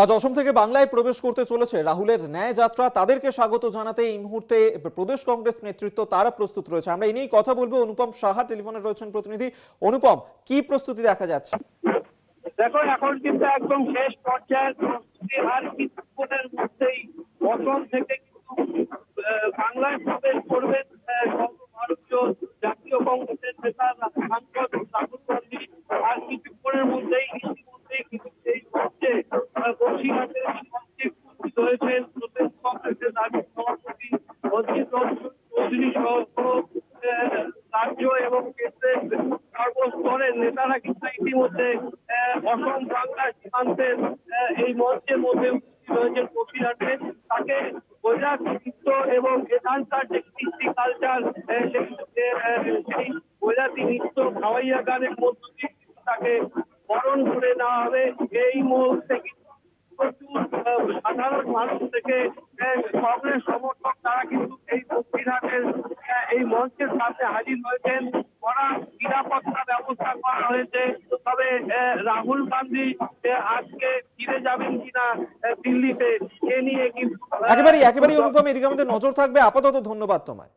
আজ অসম থেকে বাংলায় প্রবেশ করতে চলেছে রাহুলের ন্যায় যাত্রা। তাদেরকে স্বাগত জানাতে এই মুহূর্তে প্রদেশ কংগ্রেস নেতৃত্ব তারা প্রস্তুত রয়েছে। আমরা এই নিয়েই কথা বলবো। অনুপম সাহা টেলিফোনে রয়েছেন প্রতিনিধি। অনুপম, কি প্রস্তুতি দেখা যাচ্ছে? দেখো, এখন কিন্তু একদম শেষ পর্যায়ের প্রস্তুতি। আর কিছুক্ষণের মধ্যেই অসম থেকে কিন্তু বাংলায় প্রবেশ করবেন সর্বভারতীয় জাতীয় কংগ্রেসের নেতা সাংসদ রাহুল গান্ধী। আর কিছুক্ষণের মধ্যেই ইতিমধ্যেই কিন্তু এই মঞ্চে বসিরহাটের মঞ্চে উপস্থিত হয়েছেন প্রদেশ কংগ্রেসের রাজ্য সভাপতি অজিত চৌধুরী সহ রাজ্য এবং কেন্দ্রের সর্বস্তরের নেতারা কিন্তু ইতিমধ্যে অসম বাংলা সীমান্তের এই মঞ্চের মধ্যে উপস্থিত হয়েছেন বসিরহাটে। তাকে বৈরাগী নৃত্য এবং এখানকার যে কৃষ্টি কালচার সেই বৈরাগী নৃত্য খাওয়াইয়া গানের মধ্য দিয়ে কিন্তু তাকে বরণ করে নেওয়া হবে। এই মুহূর্তে কিন্তু প্রচুর সাধারণ মানুষ থেকে কংগ্রেস সমর্থক তারা কিন্তু এই বসিরহাটের এই মঞ্চের সামনে হাজির হয়েছেন। কড়া নিরাপত্তা ব্যবস্থা করা হয়েছে। তবে রাহুল গান্ধী আজকে ফিরে যাবেন কিনা দিল্লিতে এ নিয়ে কিন্তু একেবারেই অনুপম, এদিকে আমাদের নজর থাকবে। আপাতত ধন্যবাদ তোমায়।